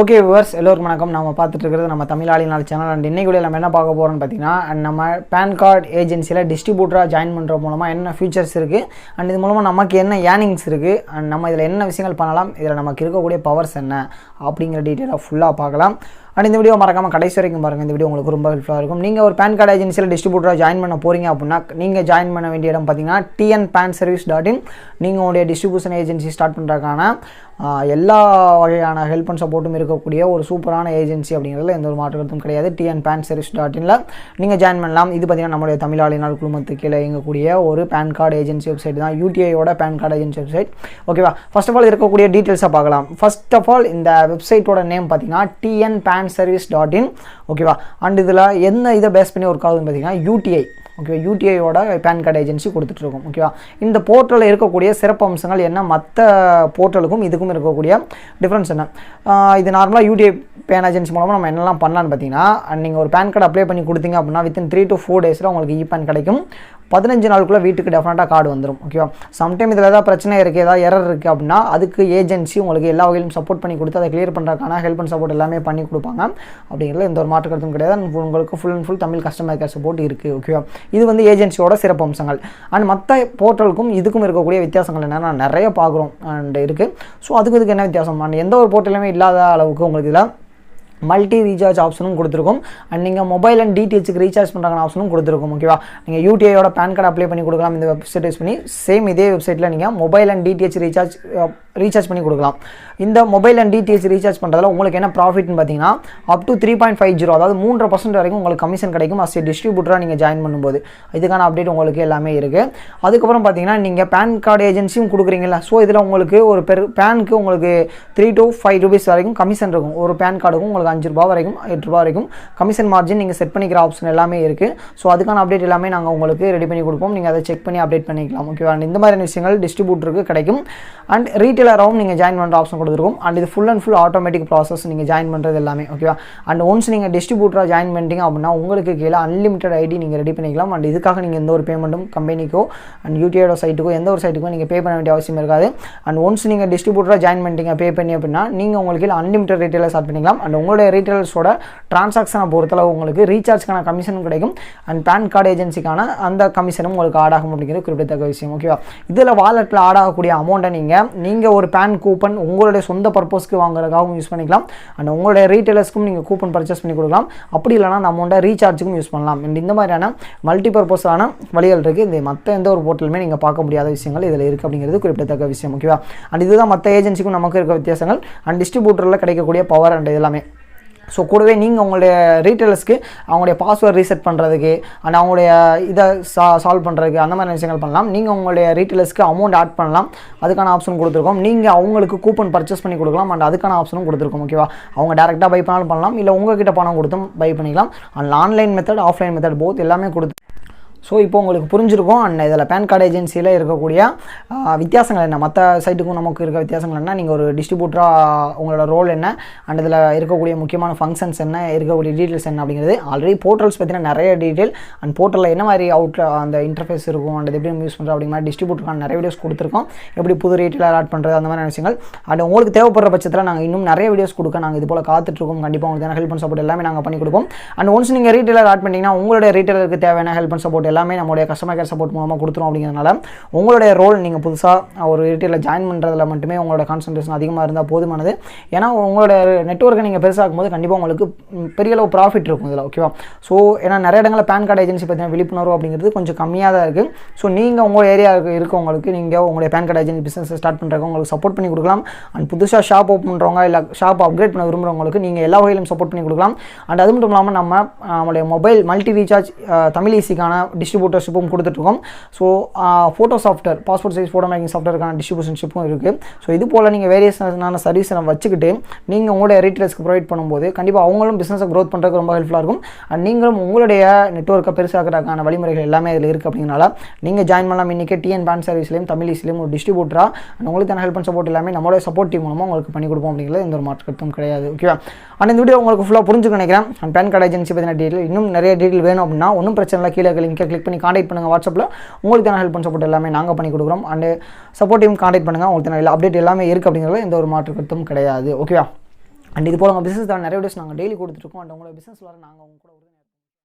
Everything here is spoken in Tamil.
ஓகே வியூவர்ஸ், எல்லோருக்கும் வணக்கம். நம்ம பார்த்துட்டு இருக்கிறது நம்ம தமிழாளி நாள் சேனல். அண்ட் இன்னைக்கு கூட நம்ம என்ன பார்க்க போகிறோம்னு பார்த்தீங்கன்னா, நம்ம பேன் கார்டு ஏஜென்சியில் டிஸ்ட்ரிபியூட்டராக ஜாயின் பண்ணுற மூலமாக என்ன ஃபியூச்சர்ஸ் இருக்குது, அண்ட் இது மூலமாக நமக்கு என்ன ஏர்னிங்ஸ் இருக்குது, அண்ட் நம்ம இதில் என்ன விஷயங்கள் பண்ணலாம், இதில் நமக்கு இருக்கக்கூடிய பவர்ஸ் என்ன அப்படிங்கிற டீட்டெயிலாக ஃபுல்லாக பார்க்கலாம். அண்ட் இந்த வீடியோ மறக்காமல் கடைசி வரைக்கும் பாருங்கள். இந்த வீடியோ உங்களுக்கு ரொம்ப ஹெல்ப்ஃபுல்லாக இருக்கும். நீங்கள் ஒரு பேன் கார்டு ஏஜென்சியில் டிஸ்ட்ரிபியூட்டராக ஜாயின் பண்ண போகிறீங்க அப்படின்னா, நீங்கள் ஜாயின் பண்ண வேண்டிய இடம் பார்த்தீங்கன்னா tnpanservice.in. நீங்கள் உங்களுடைய டிஸ்ட்ரிபியூஷன் ஏஜென்சி ஸ்டார்ட் பண்ணுறதுக்கான எல்லா வகையான ஹெல்ப் அண்ட் சப்போர்ட்டும் இருக்கக்கூடிய ஒரு சூப்பரான ஏஜென்சி அப்படிங்கிறதுல எந்த ஒரு மாற்று கருத்தும் கிடையாது. tnpanservice.inல நீங்கள் ஜாயின் பண்ணலாம். இது பார்த்தீங்கன்னா நம்மளுடைய தமிழாளி நாள் குழுமத்துக்கு கீழே இயங்கக்கூடிய ஒரு பேன் கார்டு ஏஜென்சி வெப்சைட் தான், யூடிஐயோட பேன் கார்டு ஏஜென்சி வெப்சைட். ஓகேவா, ஃபர்ஸ்ட் ஆஃப் ஆல் இருக்கக்கூடிய டீட்டெயில்ஸாக பார்க்கலாம். ஃபர்ஸ்ட் ஆஃப் ஆல் இந்த வெப்சைட்டோட நேம் பார்த்தீங்கன்னா tnpanservice.in. ஓகேவா, அண்ட் இதில் என்ன இதை பேஸ் பண்ணி ஒர்க் ஆகுதுன்னு பார்த்தீங்கன்னா யூடிஐ. ஓகேவா, யூடிஐயோட பேன் கார்டு ஏஜென்சி கொடுத்துட்ருக்கோம். ஓகேவா, இந்த போர்ட்டலில் இருக்கக்கூடிய சிறப்பு அம்சங்கள் என்ன, மற்ற போர்ட்டலுக்கும் இதுக்கும் இருக்கக்கூடிய டிஃப்ரென்ஸ் என்ன? இது நார்மலாக யூடிஐ பேன் ஏஜென்சி மூலமாக நம்ம என்னெல்லாம் பண்ணலான்னு பார்த்தீங்கன்னா, நீங்கள் ஒரு பேன் கார்டு அப்ளை பண்ணி கொடுத்தீங்க அப்படின்னா வித்தின் 3 to 4 days உங்களுக்கு பேன் கிடைக்கும். 15 நாளுக்குள்ளே வீட்டுக்கு டெஃபினட்டாக கார்டு வந்துடும். ஓகேவா, சம்டைம் இதில் ஏதாவது பிரச்சனை இருக்குது, ஏதாவது எரர் இருக்குது அப்படின்னா அதுக்கு ஏஜென்சி உங்களுக்கு எல்லா வகையிலும் சப்போர்ட் பண்ணி கொடுத்து அதை கிளியர் பண்ணுறதுக்கான ஹெல்ப் அண்ட் சப்போர்ட் எல்லாமே பண்ணி கொடுப்பாங்க. அப்படிங்கிறது எந்த ஒரு மாற்று கருத்தும் கிடையாது. உங்களுக்கு full and full Tamil customer care support இருக்குது. ஓகேவா, இது வந்து ஏஜென்சியோட சிறப்பு அம்சங்கள். அண்ட் மற்ற போர்ட்டலுக்கும் இதுக்கும் இருக்கக்கூடிய வித்தியாசங்கள் என்னென்னா நிறைய பார்க்குறோம் அண்ட் இருக்குது. ஸோ அதுக்கு என்ன வித்தியாசம், அண்ட் எந்த ஒரு போர்ட்டலுமே இல்லாத அளவுக்கு உங்களுக்கு இதில் மல்டி ரீசார்ஜ் ஆப்ஷனும் கொடுத்துருக்கும். அண்ட் நீங்கள் மொபைல் அண்ட் டிடிஹெச்சுக்கு ரீசார்ஜ் பண்ணுறாங்க ஆப்ஷனும் கொடுத்துருக்கும். ஓகேவா, நீங்கள் யூடிஐயோட பேன் கார்டு அப்ளை பண்ணி கொடுக்கலாம். இந்த வெப்சைட் யூஸ் பண்ணி சேம் இதே வெப்சைட்டில் நீங்கள் மொபைல் அண்ட் டிடிஹெச் ரீசார்ஜ் பண்ணி கொடுக்கலாம். இந்த மொபைல் அண்ட் டிடிஹெச் ரீசார்ஜ் பண்ணுறதுல உங்களுக்கு என்ன ப்ராஃபிட்னு பார்த்தீங்கன்னா அப் டு 3.50, அதாவது 3% வரைக்கும் உங்களுக்கு கமிஷன் கிடைக்கும் அஸ் ஏ டிஸ்ட்ரிபியூட்டராக நீங்கள் ஜாயின் பண்ணும்போது. இதுக்கான அப்டேட் உங்களுக்கு எல்லாமே இருக்குது. அதுக்கப்புறம் பார்த்தீங்கன்னா நீங்கள் பேன் கார்டு ஏஜென்சியும் கொடுக்குறீங்களா, ஸோ இதில் உங்களுக்கு ஒரு பேனுக்கு உங்களுக்கு 3 to 5 rupees வரைக்கும் கமிஷன் இருக்கும். ஒரு பேன் கார்டுக்கும் உங்களுக்கு 5 ரூபா வரைக்கும் 8 ரூபா வரைக்கும் கமிஷன் மார்ஜின் நீங்கள் செட் பண்ணிக்கிற ஆப்ஷன் எல்லாமே இருக்குது. ஸோ அதுக்கான அப்டேட் எல்லாமே நாங்கள் உங்களுக்கு ரெடி பண்ணி கொடுப்போம். நீங்கள் அதை செக் பண்ணி அப்டேட் பண்ணிக்கலாம். ஓகேவா, இந்த மாதிரியான விஷயங்கள் டிஸ்ட்ரிபியூட்டருக்கு கிடைக்கும். அண்ட் ரீட்டெயிலராகவும் நீங்கள் ஜாயின் பண்ணுற ஆப்ஷன் கொடுத்துருக்கும். அண்ட் இது full and full automatic process நீங்கள் ஜாயின் பண்ணுறது எல்லாமே. ஓகேவா, அண்ட் ஒன்ஸ் நீங்கள் டிஸ்ட்ரிபியூட்டராக ஜாயின் பண்ணிட்டீங்க அப்படின்னா உங்களுக்கு கீழே அன்லிமிட்டட் ஐடி நீங்கள் ரெடி பண்ணிக்கலாம். அண்ட் இதுக்காக நீங்கள் எந்த ஒரு பேமெண்ட்டும் கம்பெனிக்கோ அண்ட் யூடிஐயோட சைட்டுக்கோ எந்த ஒரு சைட்டுக்கோ நீங்கள் பே பண்ண வேண்டிய அவசியம் இருக்காது. அண்ட் ஒன்ஸ் நீங்கள் டிஸ்ட்ரிபியூட்டராக ஜாயின் பண்ணிட்டீங்க பே பண்ணி அப்படின்னா நீங்கள் உங்களுக்கு அன்லிமிட்டட் ரீட்டெயிலர் ஸ்டார்ட் பண்ணிக்கலாம். அண்ட் உங்களுடைய ரீட்டெயிலர்ஸோட டிரான்சாக்ஷனை பொறுத்தளவு உங்களுக்கு ரீசார்ஜ்க்கான கமிஷனும் கிடைக்கும். அண்ட் பேன் கார்டு ஏஜென்சிக்கான அந்த கமிஷனும் உங்களுக்கு ஆட் ஆகும் அப்படிங்கிறது குறிப்பிடத்தக்க விஷயம். ஓகேவா, இதில் வாலெட்டில் ஆட் ஆகக்கூடிய அமௌண்ட்டை நீங்கள் ஒரு பேன் கூப்பன் உங்களுடைய சொந்த பர்பஸ்க்கு வாங்குறதுக்காகவும் யூஸ் பண்ணிக்கலாம். அண்ட் உங்களுடைய ரீட்டெயிலர்ஸ்க்கும் நீங்கள் கூப்பன் பர்ச்சேஸ் பண்ணி கொடுக்கலாம். அப்படி இல்லைனா அந்த அமௌண்ட்டை ரீசார்ஜுக்கும் யூஸ் பண்ணலாம். அண்ட் இந்த மாதிரியான மல்டி பர்பஸான வழிகள் இருக்குது. இந்த மற்ற எந்த ஒரு போர்ட்டலுமே நீங்கள் பார்க்க முடியாத விஷயங்கள் இதில் இருக்குது அப்படிங்கிறது குறிப்பிடத்தக்க விஷயம். ஓகேவா, அண்ட் இதுதான் மற்ற ஏஜென்சிக்கும் நமக்கு இருக்க வித்தியாசங்கள் அண்ட் டிஸ்ட்ரிபியூட்டரில் கிடைக்கக்கூடிய பவர் அண்ட் எல்லாமே. ஸோ கூடவே நீங்கள் உங்களுடைய ரீட்டெயிலர்ஸ்க்கு அவங்களுடைய பாஸ்வேர்ட் ரீசெட் பண்ணுறதுக்கு அண்ட் அவங்களுடைய இதை சால்வ் பண்ணுறதுக்கு அந்த மாதிரி விஷயங்கள் பண்ணலாம். நீங்கள் உங்களுடைய ரீட்டெயிலர்ஸ்க்கு அமௌண்ட் ஆட் பண்ணலாம், அதுக்கான ஆப்ஷன் கொடுத்துருக்கோம். நீங்கள் அவங்களுக்கு கூப்பன் பர்ச்சேஸ் பண்ணி கொடுக்கலாம் அண்ட் அதுக்கான ஆப்ஷனும் கொடுத்துருக்கோம். ஓகேவா, அவங்க டேரெக்டாக பை பண்ணாலும் பண்ணலாம், இல்லை உங்ககிட்ட பணம் கொடுத்தும் பை பண்ணிக்கலாம். And online method offline method both எல்லாமே கொடுத்து. ஸோ இப்போ உங்களுக்கு புரிஞ்சிருக்கும். அண்ட் இதில் பேன் கார்டு ஏஜென்சியில் இருக்கக்கூடிய வித்தியாசங்கள் என்ன, மற்ற சைட்டுக்கும் நமக்கு இருக்க வித்தியாசங்கள் என்ன, நீங்கள் ஒரு டிஸ்ட்ரிபியூட்டராக உங்களோட ரோல் என்ன, அண்ட் இதில் இருக்கக்கூடிய முக்கியமான ஃபங்க்ஷன்ஸ் என்ன, இருக்கக்கூடிய டீட்டெயில்ஸ் என்ன அப்படிங்கிறது. ஆல்ரெடி போர்ட்டல்ஸ் பற்றின நிறைய டீட்டெயில் அண்ட் போர்ட்டலில் என்ன மாதிரி அந்த இன்டர்ஃபேஸ் இருக்கும் அண்ட் எப்படி யூஸ் பண்ணுறோம் அப்படிங்கிற மாதிரி டிஸ்ட்ரிபியூட்டருக்கான நிறைய வீடியோஸ் கொடுத்துருக்கோம். எப்படி புது ரீட்டெயிலர் ஆட் பண்ணுறது அந்த மாதிரி விஷயங்கள். அண்ட் உங்களுக்கு தேவைப்படுற பட்சத்தில் நாங்கள் இன்னும் நிறைய வீடியோஸ் கொடுக்க நாங்கள் இது போல் காத்துட்ருக்கோம். கண்டிப்பாக உங்களுக்கு ஹெல்ப் அண்ட் சப்போர்ட் எல்லாமே நாங்கள் பண்ணி கொடுப்போம். அண்ட் ஒன்ஸ் நீங்கள் ரீட்டெயிலர் ஆட் பண்ணிங்கன்னா உங்களுடைய ரீட்டெயிலருக்கு தேவையான ஹெல்ப் அண்ட் சப்போர்ட் எல்லாமே நம்மளுடைய கஸ்டமர் கேர் சப்போர்ட் மூலமாக கொடுத்துரும். அப்படிங்கிறதுனால உங்களுடைய ரோல் நீங்கள் புதுசாக ஒரு ரீட்டெயிலில் ஜாயின் பண்ணுறதுல மட்டுமே உங்களோட கான்சன்ட்ரேஷன் அதிகமாக இருந்தால் போதுமானது. ஏன்னா உங்களோட நெட்வொர்க்கை நீங்கள் பெருசாகும் போது கண்டிப்பாக உங்களுக்கு பெரிய அளவு ப்ராஃபிட் இருக்கும் இதில். ஓகேவா, ஸோ ஏன்னா நிறைய இடங்களில் பேன் கார்டு ஏஜென்சி பற்றின விழிப்புணர்வு அப்படிங்கிறது கொஞ்சம் கம்மியாக தான் இருக்குது. ஸோ நீங்கள் உங்கள் ஏரியாவுக்கு இருக்கவங்களுக்கு நீங்கள் உங்களுடைய PAN card agency business start பண்ணுறவங்க உங்களுக்கு சப்போர்ட் பண்ணி கொடுக்கலாம். அண்ட் புதுசாக ஷாப் ஓப்பன் பண்ணுறவங்க இல்லை ஷாப் அப்கிரேட் பண்ண விரும்புகிறவங்களுக்கு நீங்கள் எல்லா வகையிலும் சப்போர்ட் பண்ணி கொடுக்கலாம். அண்ட் அது மட்டும் இல்லாமல் நம்மளுடைய மொபைல் மல்டி ரீசார்ஜ் தமிழ் ஈஸிக்கான டிஸ்ட்ரிபியூட்டர்ஷிப்பும் கொடுத்துட்ருக்கோம். So photo software, passport size photo making சாஃப்ட்வேருக்கான டிஸ்ட்ரிபியூஷன்ஷிப்பும் இருக்குது. ஸோ இது போல் நீங்கள் வேரியஸான சர்வீஸை வச்சுக்கிட்டு நீங்கள் உங்களுடைய ரீட்டெயிலர்ஸ்க்கு ப்ரொவைட் பண்ணும்போது கண்டிப்பாக அவங்களும் பிஸ்னஸை க்ரோத் பண்ணுறதுக்கு ரொம்ப ஹெல்ப்ஃபுல்லாக இருக்கும். அண்ட் நீங்களும் உங்களுடைய நெட்வொர்க்கை பெருசாக்கிறதுக்கான வழிமுறைகள் எல்லாமே இதில் இருக்குது. அப்படிங்கிறனால நீங்கள் ஜாயின் பண்ணலாம். இன்றைக்கி tnpanservice-லையும் தமிழ் ஈஸிலையும் ஒரு டிஸ்ட்ரிபியூட்டராக அண்ட் உங்களுக்கு தான ஹெல்ப் அண்ட் சப்போர்ட் எல்லாமே நம்மளோட சப்போர்ட் டீம் மூலமாக உங்களுக்கு பண்ணி கொடுப்போம். அப்படிங்கிறது எந்த ஒரு மாற்றத்தும் கிடையாது. ஓகேவா, அண்ட் இந்த வீடியோ உங்களுக்கு ஃபுல்லாக புரிஞ்சுக்க நினைக்கிறேன். அண்ட் பேன் கார்டு ஏஜென்சி பற்றின டீட்டெயில் இன்னும் நிறைய டீட்டெயில் வேணும் அப்படின்னா ஒன்றும் பிரச்சனை இல்லை, கீழே லிங்கை கிளிக் பண்ணி கான்டாக்ட் பண்ணுங்கள். வாட்ஸ்அப்பில் உங்களுக்கு தான ஹெல்ப் அண்ட் சப்போர்ட் எல்லாமே நாங்கள் பண்ணி கொடுக்குறோம். அண்ட் சப்போர்ட் டீம் கான்டாக்ட் பண்ணுங்கள். உங்களுக்கு தான அப்டேட் எல்லாமே இருக்குது அப்படிங்கிறது எந்த ஒரு மாற்று கருத்தும் கிடையாது. ஓகேவா, அண்ட் இது போல் உங்கள் பிஸ்னஸ் தான் நிறைய வீடியோஸ் நாங்கள் டெய்லி கொடுத்துருக்கோம். அண்ட் உங்களோட பிஸ்னஸ் வர நாங்கள் உங்க கூட